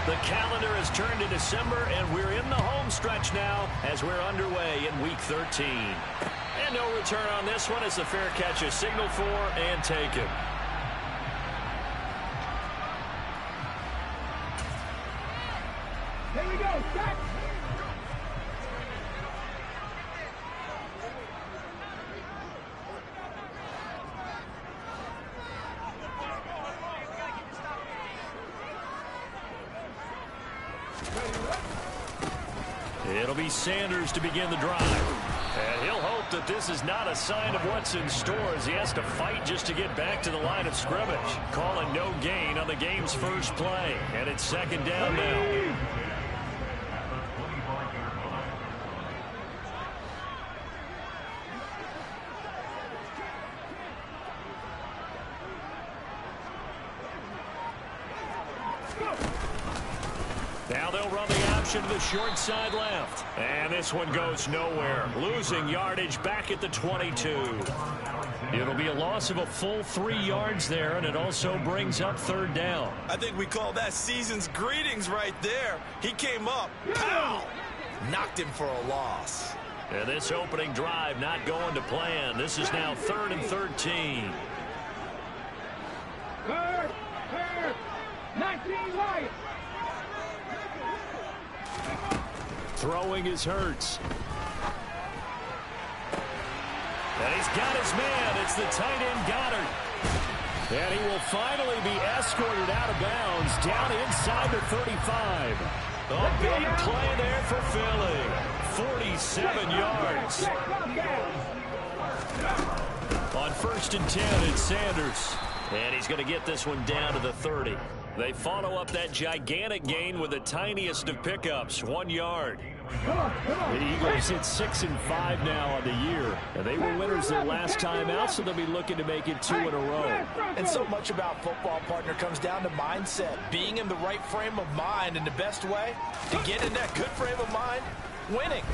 The calendar has turned to December, and we're in the home stretch now as we're underway in Week 13. And no return on this one as the fair catch is signaled for and taken. Here we go, set! It'll be Sanders to begin the drive. And he'll hope that this is not a sign of what's in store as he has to fight just to get back to the line of scrimmage. Calling no gain on the game's first play. And it's second down now. Now they'll run the option to the short side left. And this one goes nowhere. Losing yardage back at the 22. It'll be a loss of a full 3 yards there, and it also brings up third down. I think we call that season's greetings right there. He came up, pow! Knocked him for a loss. And this opening drive not going to plan. This is now 3rd and 13. Third, 19 right. Throwing is Hurts. And he's got his man. It's the tight end Goddard. And he will finally be escorted out of bounds down inside the 35. A big play there for Philly. 47 yards. On 1st and 10, it's Sanders. And he's going to get this one down to the 30. They follow up that gigantic gain with the tiniest of pickups, 1 yard. The Eagles hit 6-5 now on the year. And they were winners their last time out, so they'll be looking to make it 2 in a row. And so much about football, partner, comes down to mindset. Being in the right frame of mind, and the best way to get in that good frame of mind, winning.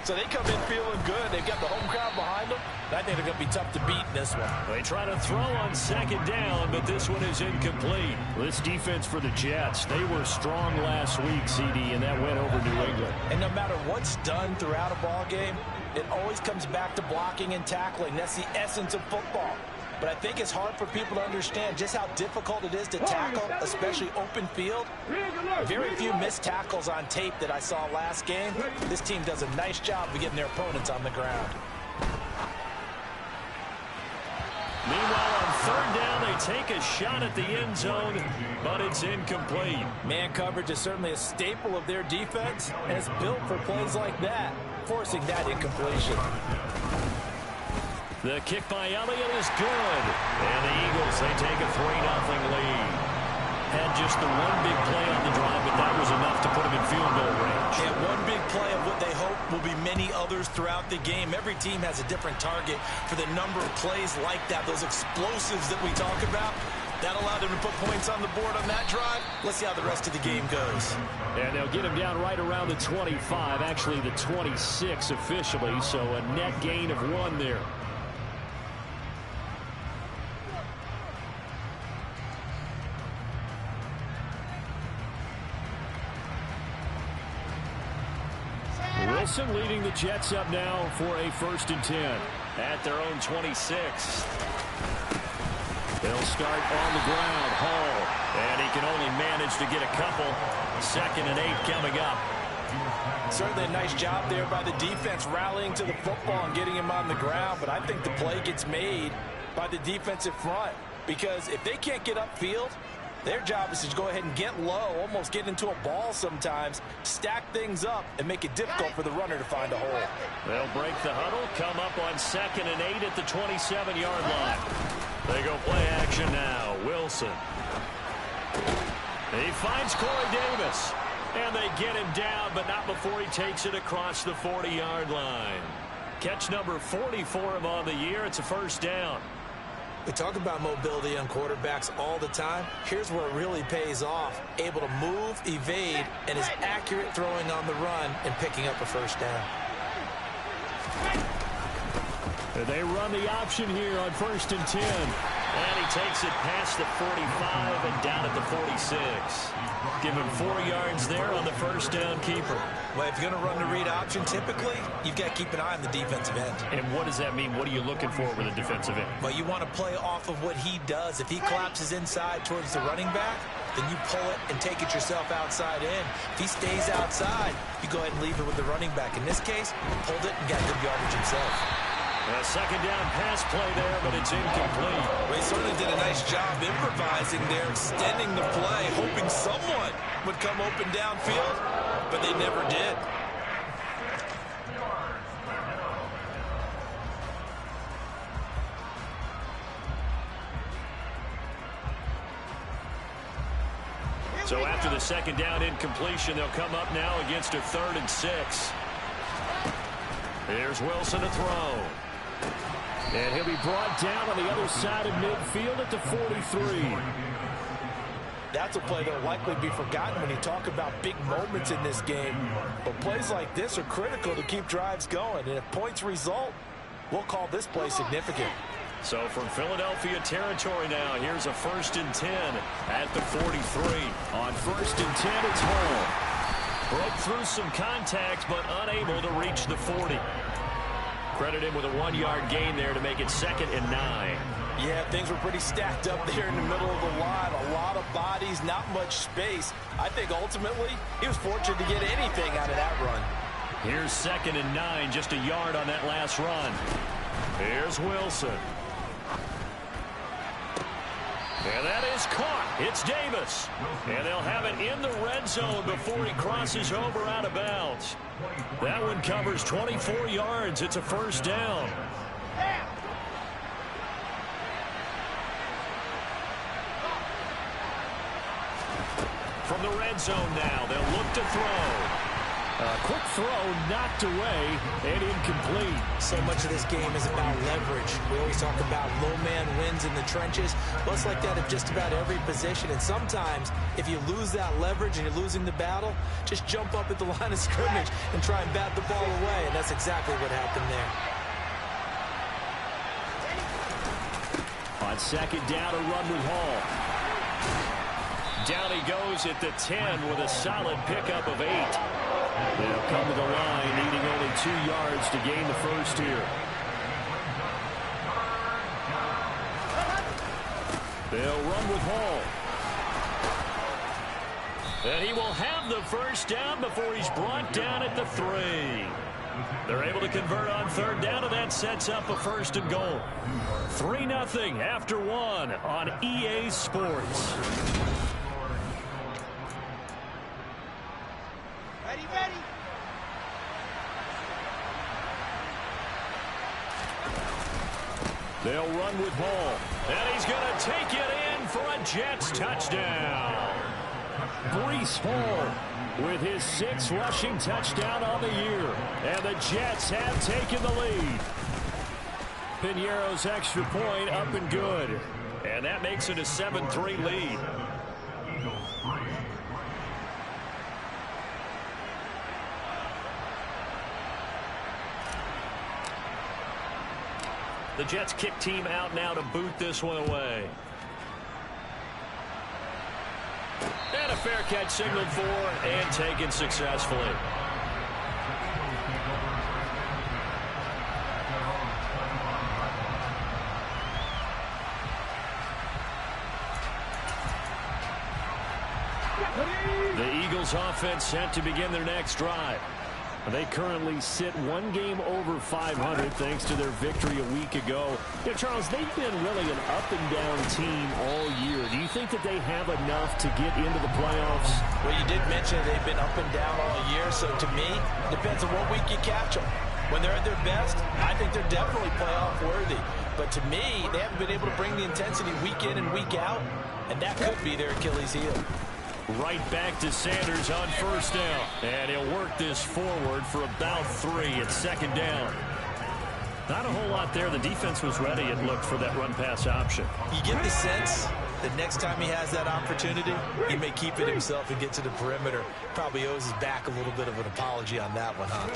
So they come in feeling good. They've got the home crowd behind them. I think they're going to be tough to beat in this one. They try to throw on second down, but this one is incomplete. This defense for the Jets, they were strong last week, CD, and that went over New England. And no matter what's done throughout a ball game, it always comes back to blocking and tackling. That's the essence of football. But I think it's hard for people to understand just how difficult it is to tackle, especially open field. Very few missed tackles on tape that I saw last game. This team does a nice job of getting their opponents on the ground. Meanwhile, on third down, they take a shot at the end zone, but it's incomplete. Man coverage is certainly a staple of their defense, and it's built for plays like that, forcing that incompletion. The kick by Elliott is good. And the Eagles, they take a 3-0 lead. Had just the one big play on the drive, but that was enough to put them in field goal range. And one big play of what they hope will be many others throughout the game. Every team has a different target for the number of plays like that, those explosives that we talk about. That allowed them to put points on the board on that drive. Let's see how the rest of the game goes. And they'll get him down right around the 25, actually the 26 officially, so a net gain of 1 there. Wilson leading the Jets up now for a 1st and 10 at their own 26. They'll start on the ground. Hall, and he can only manage to get a couple. 2nd and 8 coming up. Certainly a nice job there by the defense rallying to the football and getting him on the ground, but I think the play gets made by the defensive front because if they can't get upfield, their job is to go ahead and get low, almost get into a ball sometimes, stack things up, and make it difficult for the runner to find a hole. They'll break the huddle, come up on 2nd and 8 at the 27-yard line. They go play action now. Wilson. He finds Corey Davis. And they get him down, but not before he takes it across the 40-yard line. Catch number 40 for him on the year. It's a 1st down. We talk about mobility on quarterbacks all the time. Here's where it really pays off. Able to move, evade, and is accurate throwing on the run and picking up a 1st down. And they run the option here on 1st and 10. And he takes it past the 45 and down at the 46. Give him 4 yards there on the first down keeper. Well, if you're going to run the read option, typically, you've got to keep an eye on the defensive end. And what does that mean? What are you looking for with a defensive end? Well, you want to play off of what he does. If he collapses inside towards the running back, then you pull it and take it yourself outside in. If he stays outside, you go ahead and leave it with the running back. In this case, he pulled it and got good yardage himself. A second down pass play there, but it's incomplete. Well, he certainly did a nice job improvising there, extending the play, hoping someone would come open downfield, but they never did. So after the second down incompletion, they'll come up now against a 3rd and 6. Here's Wilson to throw. And he'll be brought down on the other side of midfield at the 43. That's a play that will likely be forgotten when you talk about big moments in this game. But plays like this are critical to keep drives going. And if points result, we'll call this play significant. So from Philadelphia territory now, here's a 1st and 10 at the 43. On 1st and 10, it's Hall. Broke through some contacts, but unable to reach the 40. Credit him with a 1-yard gain there to make it 2nd and 9. Yeah, things were pretty stacked up there in the middle of the line. A lot of bodies, not much space. I think ultimately he was fortunate to get anything out of that run. Here's 2nd and 9, just a yard on that last run. Here's Wilson. And that is caught. It's Davis. And they'll have it in the red zone before he crosses over out of bounds. That one covers 24 yards. It's a 1st down. From the red zone now, they'll look to throw. A quick throw knocked away and incomplete. So much of this game is about leverage. We always talk about low man wins in the trenches. Well, it's like that at just about every position. And sometimes, if you lose that leverage and you're losing the battle, just jump up at the line of scrimmage and try and bat the ball away. And that's exactly what happened there. On 2nd down, a run with Hall. Down he goes at the 10 with a solid pickup of 8. They'll come to the line, needing only 2 yards to gain the first here. They'll run with Hall. And he will have the first down before he's brought down at the 3. They're able to convert on 3rd down, and that sets up a 1st and goal. 3-0 after 1 on EA Sports. Ready. They'll run with Hall. And he's going to take it in for a Jets touchdown. Breece Hall with his 6th rushing touchdown on the year. And the Jets have taken the lead. Piñeiro's extra point up and good. And that makes it a 7-3 lead. The Jets kick team out now to boot this one away. And a fair catch signaled for and taken successfully. The Eagles offense set to begin their next drive. They currently sit 1 game over 500 thanks to their victory a week ago. You know, Charles, they've been really an up-and-down team all year. Do you think that they have enough to get into the playoffs? Well, you did mention they've been up and down all year, so to me, it depends on what week you catch them. When they're at their best, I think they're definitely playoff worthy. But to me, they haven't been able to bring the intensity week in and week out, and that could be their Achilles heel. Right back to Sanders on 1st down. And he'll work this forward for about 3 at 2nd down. Not a whole lot there. The defense was ready, it looked, for that run-pass option. You get the sense that next time he has that opportunity, he may keep it himself and get to the perimeter. Probably owes his back a little bit of an apology on that one, huh?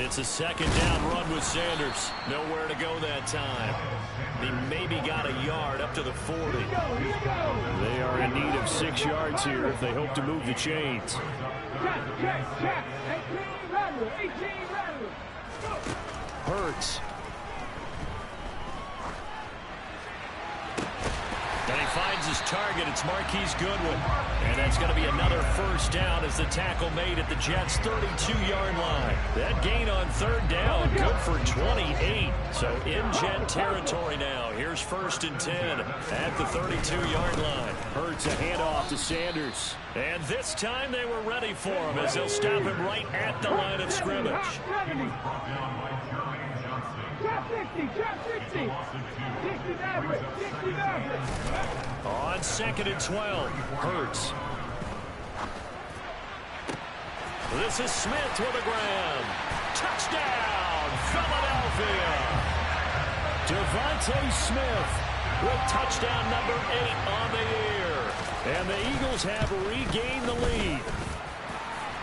It's a second down run with Sanders. Nowhere to go that time. He maybe got a yard up to the 40. They are in need of 6 yards here if they hope to move the chains. Check. 18 rattle. Hurts. And he finds his target. It's Marquise Goodwin. And that's going to be another first down as the tackle made at the Jets' 32-yard line. That gain on third down, good for 28. So in Jet territory now. Here's 1st and 10 at the 32-yard line. Hurts a handoff to Sanders. And this time they were ready for him as they'll stop him right at the line of scrimmage. Drop 60. 60 average. On 2nd and 12, Hurts. This is Smith with a grab. Touchdown, Philadelphia. Devontae Smith with touchdown number 8 on the year. And the Eagles have regained the lead.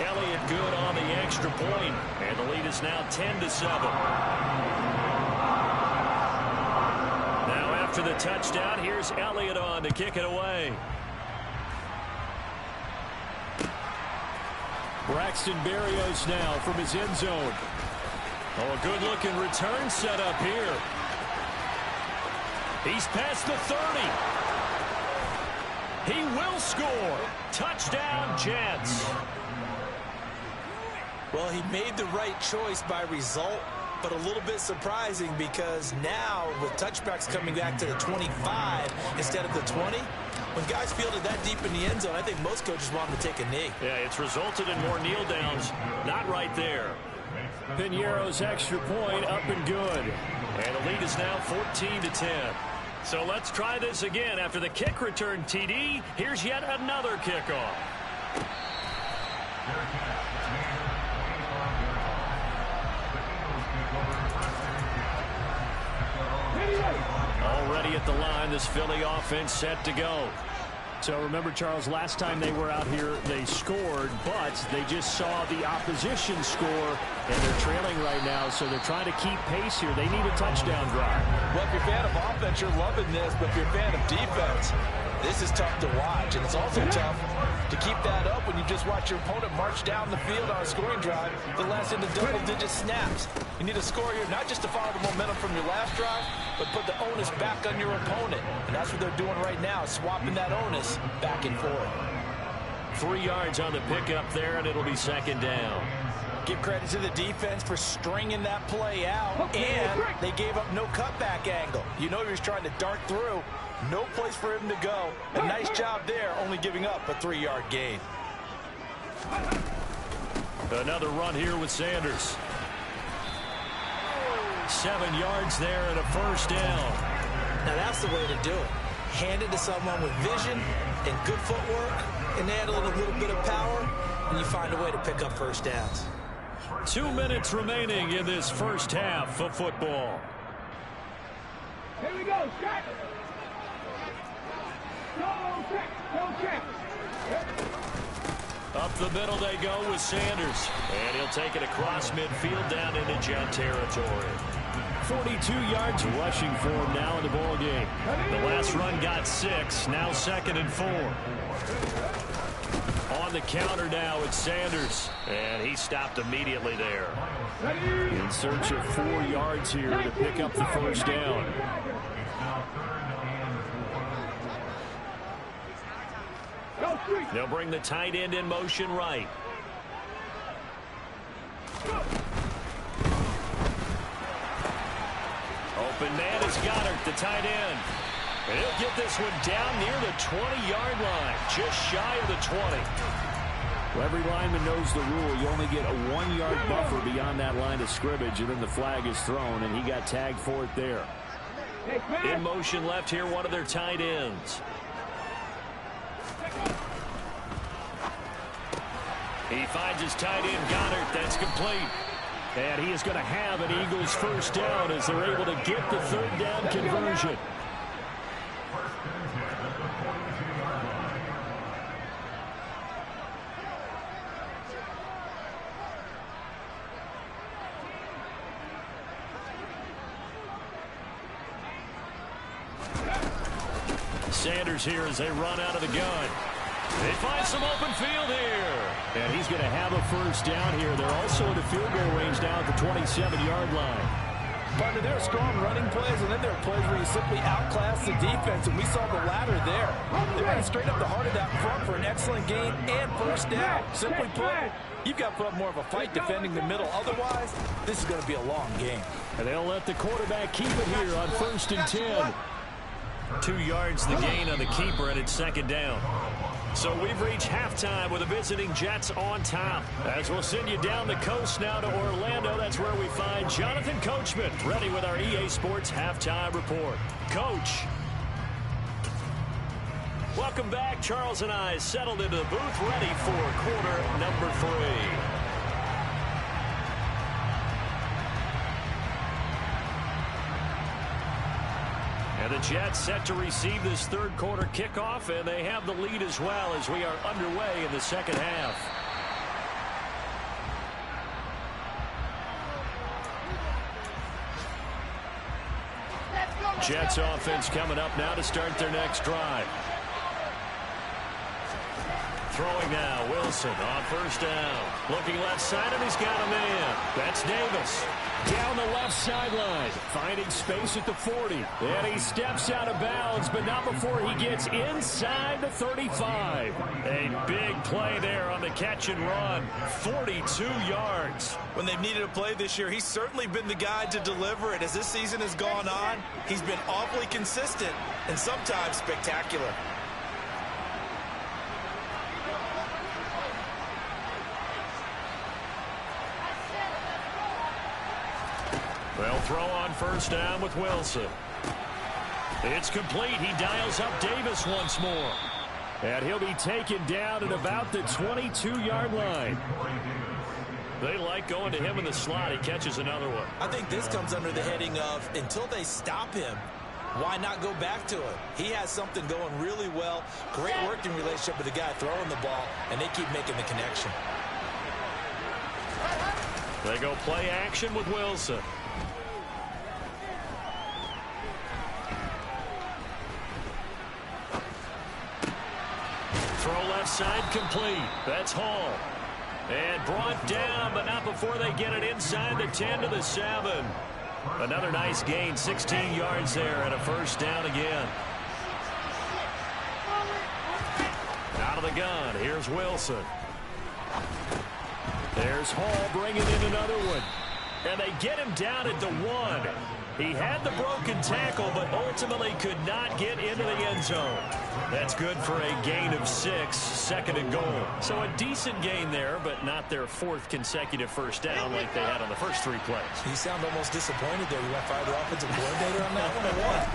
Elliott good on the extra point, and the lead is now 10-7. After the touchdown, here's Elliott on to kick it away. Braxton Berrios now from his end zone. Oh, a good-looking return set up here. He's past the 30. He will score. Touchdown, Jets. Well, he made the right choice by result, but a little bit surprising because now with touchbacks coming back to the 25 instead of the 20, when guys fielded that deep in the end zone, I think most coaches want them to take a knee. Yeah, it's resulted in more kneel downs. Not right there. Piñeiro's extra point up and good. And the lead is now 14-10. So let's try this again. After the kick return TD, here's yet another kickoff. Already at the line, this Philly offense set to go. So remember, Charles, last time they were out here, they scored, but they just saw the opposition score, and they're trailing right now, so they're trying to keep pace here. They need a touchdown drive. Well, if you're a fan of offense, you're loving this, but if you're a fan of defense, this is tough to watch, and it's also tough to keep that up when you just watch your opponent march down the field on a scoring drive that lasts into double-digit snaps. You need a score here, not just to follow the momentum from your last drive, but put the onus back on your opponent. And that's what they're doing right now, swapping that onus back and forth. 3 yards on the pickup there, and it'll be 2nd down. Give credit to the defense for stringing that play out, and they gave up no cutback angle. You know he was trying to dart through. No place for him to go. A nice job there, only giving up a 3-yard gain. Another run here with Sanders. 7 yards there and a first down. Now that's the way to do it. Hand it to someone with vision and good footwork, and add a little bit of power, and you find a way to pick up first downs. 2 minutes remaining in this first half of football. Here we go, check. No check. Up the middle they go with Sanders. And he'll take it across midfield down into Jet territory. 42 yards rushing for him now in the ball game. The last run got 6. Now 2nd and 4. On the counter now, it's Sanders. And he stopped immediately there. In search of 4 yards here to pick up the first down. They'll bring the tight end in motion right. Open man is Goddard, the tight end. And he'll get this one down near the 20-yard line, just shy of the 20. Well, every lineman knows the rule. You only get a 1-yard buffer beyond that line of scrimmage, and then the flag is thrown, and he got tagged for it there. In motion left here, one of their tight ends. He finds his tight end, Goddard. That's complete. And he is going to have an Eagles first down as they're able to get the 3rd down conversion. Sanders here as they run out of the gun. They find some open field here. And he's going to have a first down here. They're also in the field goal range now at the 27-yard line. Partner, there are strong running plays, and then there are plays where you simply outclass the defense, and we saw the latter there. They ran straight up the heart of that front for an excellent gain and first down. Simply put, you've got to put up more of a fight defending the middle. Otherwise, this is going to be a long game. And they'll let the quarterback keep it here on 1st and 10. 2 yards the gain on the keeper, and it's 2nd down. So we've reached halftime with the visiting Jets on top. As we'll send you down the coast now to Orlando, that's where we find Jonathan Coachman, ready with our EA Sports Halftime Report. Coach. Welcome back. Charles and I settled into the booth, ready for quarter number 3. And the Jets set to receive this third quarter kickoff, and they have the lead as well as we are underway in the second half. Jets offense coming up now to start their next drive. Throwing now, Wilson on first down. Looking left side, and he's got a man. That's Davis. Down the left sideline, finding space at the 40. And he steps out of bounds, but not before he gets inside the 35. A big play there on the catch and run. 42 yards. When they've needed a play this year, he's certainly been the guy to deliver it. As this season has gone on, he's been awfully consistent and sometimes spectacular. They'll throw on first down with Wilson. It's complete. He dials up Davis once more. And he'll be taken down at about the 22-yard line. They like going to him in the slot. He catches another one. I think this comes under the heading of, until they stop him, why not go back to it? He has something going really well. Great working relationship with the guy throwing the ball, and they keep making the connection. They go play action with Wilson. Throw left side complete. That's Hall. And brought down, but not before they get it inside the 10 to the 7. Another nice gain, 16 yards there, and a first down again. Out of the gun, here's Wilson. There's Hall bringing in another one. And they get him down at the 1. He had the broken tackle, but ultimately could not get into the end zone. That's good for a gain of 6, 2nd and goal. So a decent gain there, but not their 4th consecutive first down like they had on the first 3 plays. You sound almost disappointed there. You want to fire the offensive coordinator on that one or what?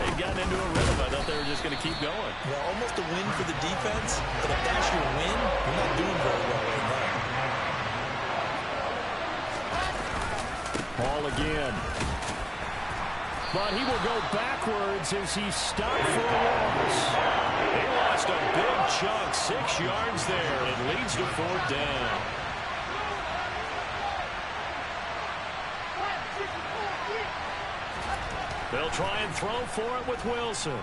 They've gotten into a rhythm. I thought they were just going to keep going. Well, almost a win for the defense, but if that's your win, you're not doing very well right now. Hall again. But he will go backwards as he stopped for a loss. He lost a big chunk, 6 yards there. It leads to 4th down. They'll try and throw for it with Wilson.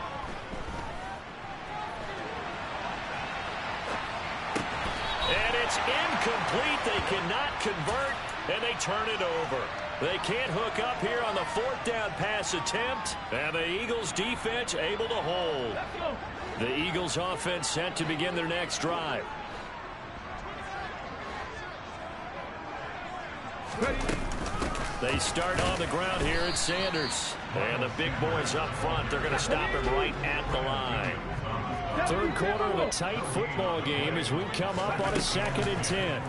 And it's incomplete. They cannot convert, and they turn it over. They can't hook up here on the 4th down pass attempt, and the Eagles defense able to hold. The Eagles offense set to begin their next drive. They start on the ground here at Sanders. And the big boys up front, they're going to stop him right at the line. Third quarter of a tight football game as we come up on a 2nd and 10.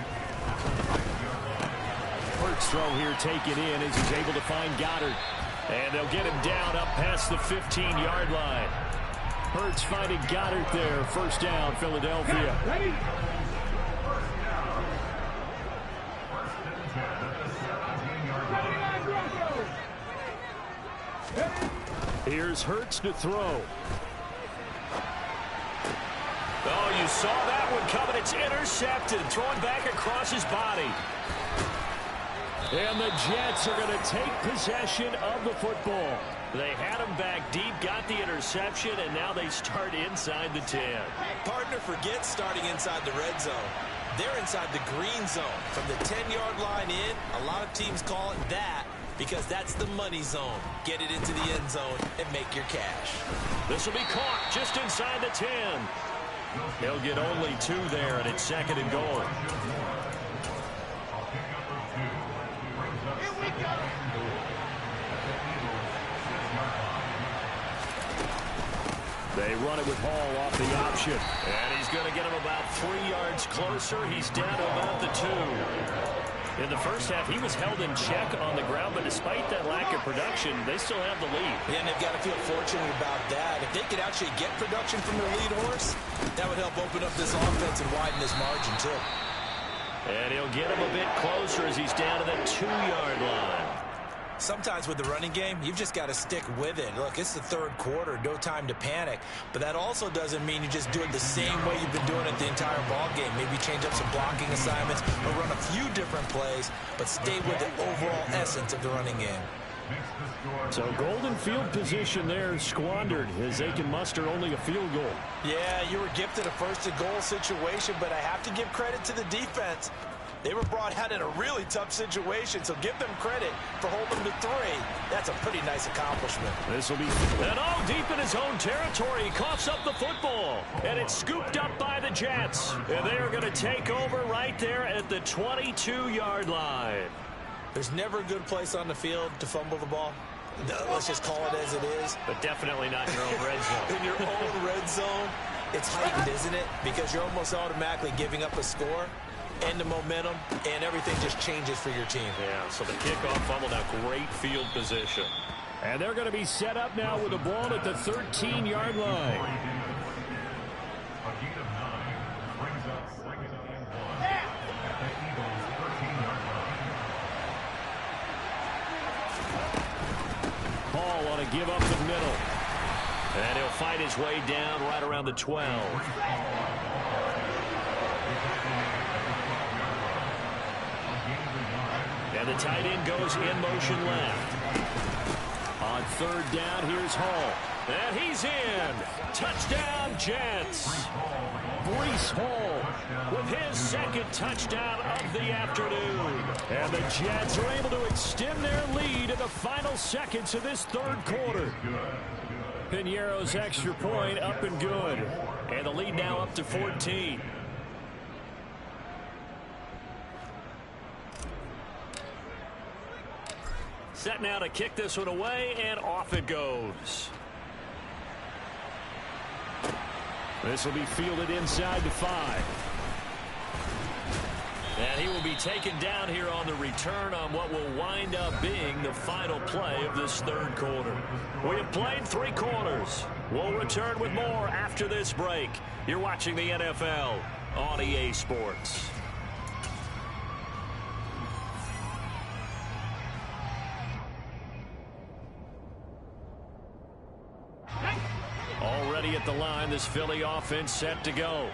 Hurts throw here taken in as he's able to find Goddard. And they'll get him down up past the 15-yard line. Hurts finding Goddard there. First down, Philadelphia. Ready? Here's Hurts to throw. Oh, you saw that one coming. It's intercepted. Thrown back across his body. And the Jets are going to take possession of the football. They had him back deep, got the interception, and now they start inside the 10. Partner forgets starting inside the red zone. They're inside the green zone. From the 10-yard line in, a lot of teams call it that because that's the money zone. Get it into the end zone and make your cash. This will be caught just inside the 10. They'll get only 2 there, and it's 2nd and goal. They run it with Hall off the option. And he's going to get him about 3 yards closer. He's down to about the 2. In the first half, he was held in check on the ground, but despite that lack of production, they still have the lead. Yeah, and they've got to feel fortunate about that. If they could actually get production from their lead horse, that would help open up this offense and widen this margin, too. And he'll get him a bit closer as he's down to the 2-yard line. Sometimes with the running game, you've just got to stick with it. Look, it's the 3rd quarter, no time to panic. But that also doesn't mean you just do it the same way you've been doing it the entire ball game. Maybe change up some blocking assignments or run a few different plays, but stay with the overall essence of the running game. So golden field position there squandered as they can muster only a field goal. Yeah, you were gifted a 1st-and-goal situation, but I have to give credit to the defense. They were brought out in a really tough situation, so give them credit for holding to 3. That's a pretty nice accomplishment. This will be... And deep in his own territory, he coughs up the football. And it's scooped up by the Jets. And they are going to take over right there at the 22-yard line. There's never a good place on the field to fumble the ball. Let's just call it as it is. But definitely not in your own red zone. In your own red zone, it's heightened, isn't it? Because you're almost automatically giving up a score. And the momentum, and everything just changes for your team. Yeah, so the kickoff fumble, now great field position. And they're going to be set up now with the ball at the 13-yard line. Hall on a give up the middle. And he'll fight his way down right around the 12. And the tight end goes in motion left. On 3rd down, here's Hall. And he's in. Touchdown, Jets. Breece Hall with his 2nd touchdown of the afternoon. And the Jets are able to extend their lead in the final seconds of this 3rd quarter. Piñeiro's extra point up and good. And the lead now up to 14. Set now to kick this one away, and off it goes. This will be fielded inside the 5. And he will be taken down here on the return on what will wind up being the final play of this 3rd quarter. We have played 3 quarters. We'll return with more after this break. You're watching the NFL on EA Sports. Already at the line, this Philly offense set to go.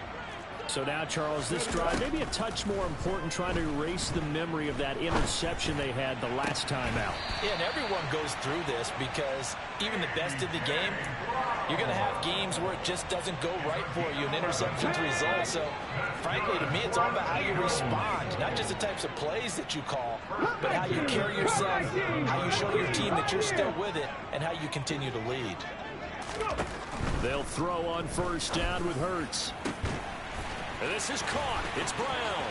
So now, Charles, this drive maybe a touch more important, trying to erase the memory of that interception they had the last time out. Yeah, and everyone goes through this because even the best in the game, you're going to have games where it just doesn't go right for you, and interceptions result. So, frankly, to me, it's all about how you respond, not just the types of plays that you call, but how you carry yourself, how you show your team that you're still with it, and how you continue to lead. They'll throw on 1st down with Hurts. And this is caught. It's Brown.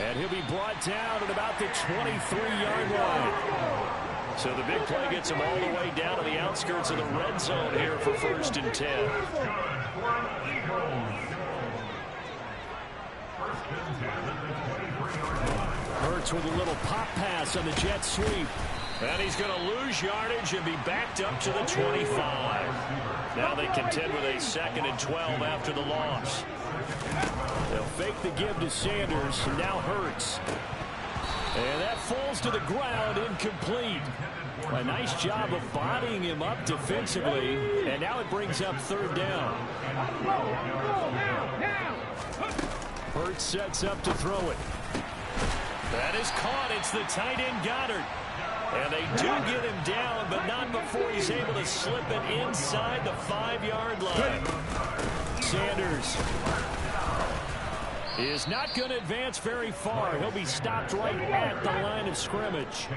And he'll be brought down at about the 23-yard line. So the big play gets him all the way down to the outskirts of the red zone here for 1st and 10. Hurts with a little pop pass on the jet sweep. And he's going to lose yardage and be backed up to the 25. Now they contend with a 2nd and 12 after the loss. They'll fake the give to Sanders, and now Hurts. And that falls to the ground, incomplete. A nice job of bodying him up defensively, and now it brings up 3rd down. Hurts sets up to throw it. That is caught. It's the tight end Goddard. And they do get him down, but not before he's able to slip it inside the 5-yard line. Sanders is not going to advance very far. He'll be stopped right at the line of scrimmage.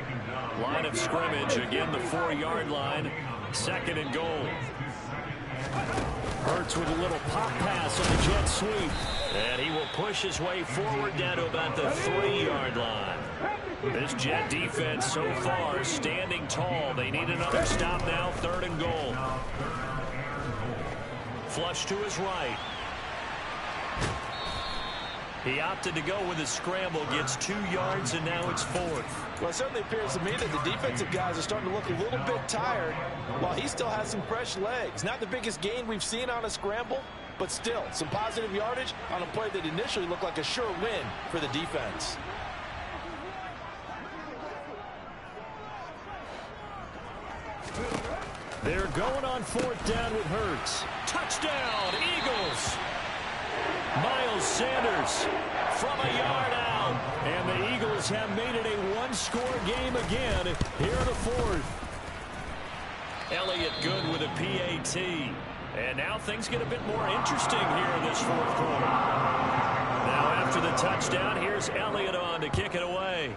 Line of scrimmage, again, the 4-yard line. 2nd and goal. Hurts with a little pop pass on the jet sweep. And he will push his way forward down to about the 3-yard line. This Jet defense so far standing tall. They need another stop now. 3rd and goal. Flush to his right. He opted to go with a scramble, gets 2 yards, and now it's 4th. Well, it certainly appears to me that the defensive guys are starting to look a little bit tired while he still has some fresh legs. Not the biggest gain we've seen on a scramble, but still some positive yardage on a play that initially looked like a sure win for the defense. They're going on 4th down with Hurts. Touchdown, Eagles! Miles Sanders from a yard out. And the Eagles have made it a 1-score game again here in the 4th. Elliott good with a PAT. And now things get a bit more interesting here in this 4th quarter. Now after the touchdown, here's Elliott on to kick it away.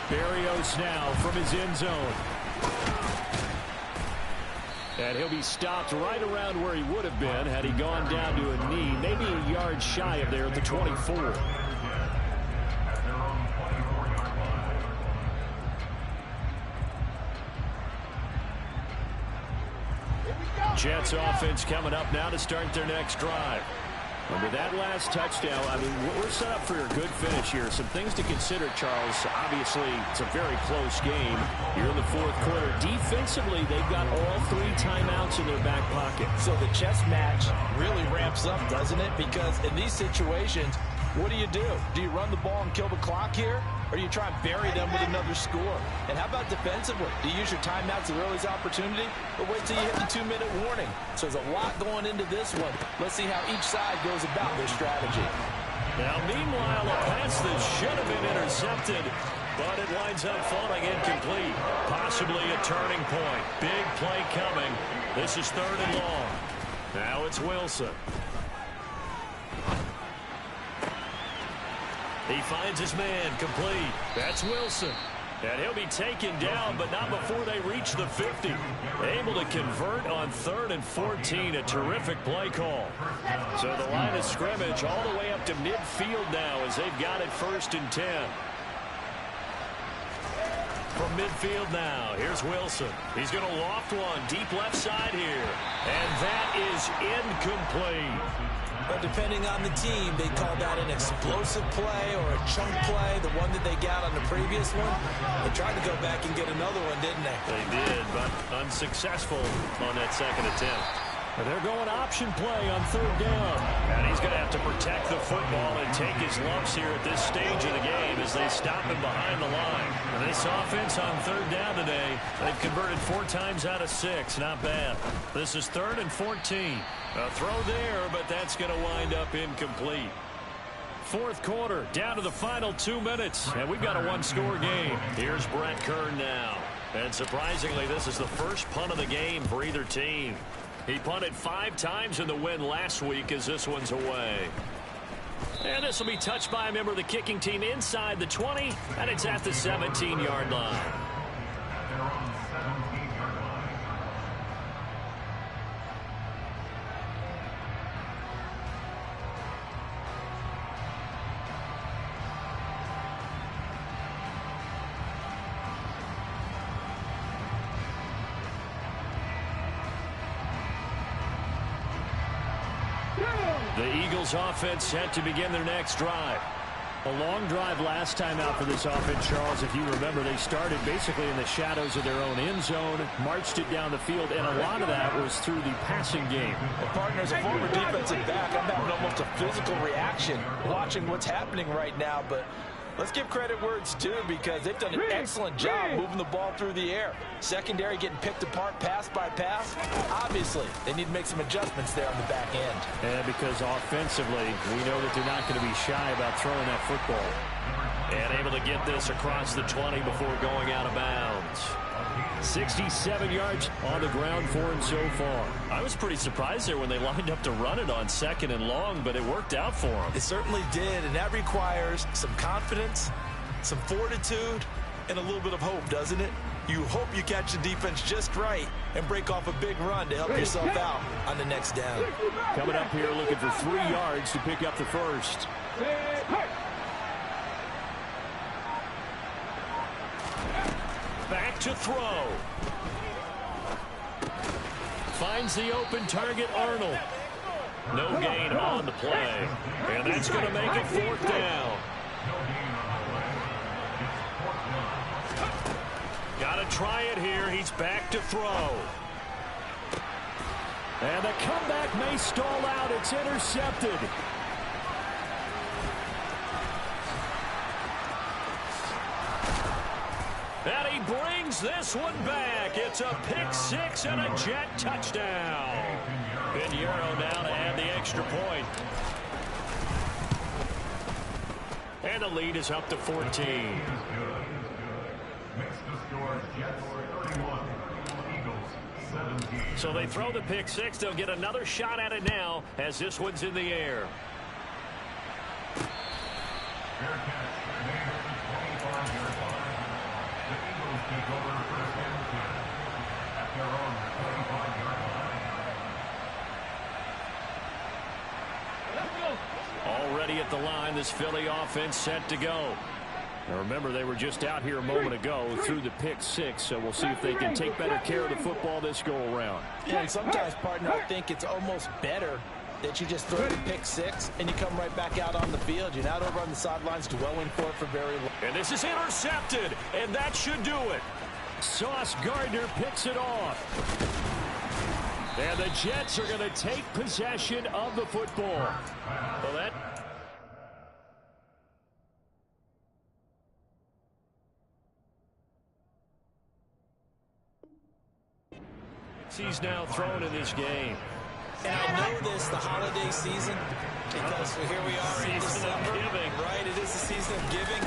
Berrios now from his end zone. And he'll be stopped right around where he would have been had he gone down to a knee, maybe a yard shy of there at the 24. Jets offense coming up now to start their next drive. And with that last touchdown, I mean, we're set up for a good finish here. Some things to consider, Charles. Obviously, it's a very close game. You're in the 4th quarter. Defensively, they've got all 3 timeouts in their back pocket. So the chess match really ramps up, doesn't it? Because in these situations, what do? Do you run the ball and kill the clock here? Or do you try and bury them with another score? And how about defensively? Do you use your timeouts at the earliest opportunity? Or wait till you hit the 2-minute warning? So there's a lot going into this one. Let's see how each side goes about their strategy. Now, meanwhile, a pass that should have been intercepted, but it winds up falling incomplete. Possibly a turning point. Big play coming. This is 3rd and long. Now it's Wilson. He finds his man complete. That's Wilson. And he'll be taken down, but not before they reach the 50. Able to convert on 3rd and 14. A terrific play call. So the line of scrimmage all the way up to midfield now as they've got it 1st and 10. From midfield now, here's Wilson. He's going to loft one deep left side here. And that is incomplete. But depending on the team, they call that an explosive play or a chunk play, the one that they got on the previous one. They tried to go back and get another one, didn't they? They did, but unsuccessful on that 2nd attempt. And they're going option play on 3rd down. And he's going to have to protect the football and take his lumps here at this stage of the game as they stop him behind the line. And this offense on 3rd down today, they've converted 4 times out of 6. Not bad. This is 3rd and 14. A throw there, but that's going to wind up incomplete. 4th quarter, down to the final 2 minutes, and we've got a 1-score game. Here's Brett Kern now. And surprisingly, this is the first punt of the game for either team. He punted 5 times in the win last week as this one's away. And this will be touched by a member of the kicking team inside the 20, and it's at the 17-yard line. The Eagles offense set to begin their next drive. A long drive last time out for this offense, Charles. If you remember, they started basically in the shadows of their own end zone, marched it down the field, and a lot of that was through the passing game. And partners, a former defensive back, I'm having almost a physical reaction watching what's happening right now, but Let's give credit where it's due because they've done an excellent job moving the ball through the air. Secondary getting picked apart pass by pass. Obviously, they need to make some adjustments there on the back end. And because offensively, we know that they're not going to be shy about throwing that football. And able to get this across the 20 before going out of bounds. 67 yards on the ground for him so far. I was pretty surprised there when they lined up to run it on 2nd and long, but it worked out for him. It certainly did, and that requires some confidence, some fortitude, and a little bit of hope, doesn't it? You hope you catch the defense just right and break off a big run to help yourself out on the next down. Coming up here looking for 3 yards to pick up the first. Back to throw. Finds the open target, Arnold. No gain on the play. And that's going to make it 4th down. Got to try it here. He's back to throw. And the comeback may stall out. It's intercepted. And he brings this one back. It's a pick 6 and a Jet touchdown. Pinheiro now to add the extra point. And the lead is up to 14. So they throw the pick 6. They'll get another shot at it now as this one's in the air. Already at the line, this Philly offense set to go. Now remember, they were just out here a moment ago through the pick 6, so we'll see if they can take better care of the football this go-around. Yeah, and sometimes, partner, I think it's almost better that you just throw the pick 6 and you come right back out on the field. You're not over on the sidelines dwelling for it for very long. And this is intercepted, and that should do it. Sauce Gardner picks it off. And the Jets are going to take possession of the football. Well, that... He's now thrown in this game. And I know this, the holiday season, because here we are in December, right? It is the season of giving.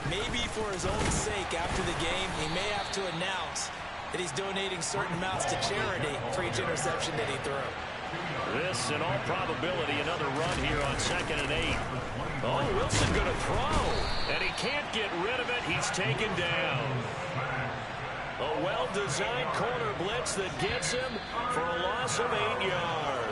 Maybe for his own sake after the game, he may have to announce that he's donating certain amounts to charity for each interception that he threw. This, in all probability, another run here on 2nd and 8. Oh, Wilson going to throw, and he can't get rid of it. He's taken down. A well-designed corner blitz that gets him for a loss of 8 yards.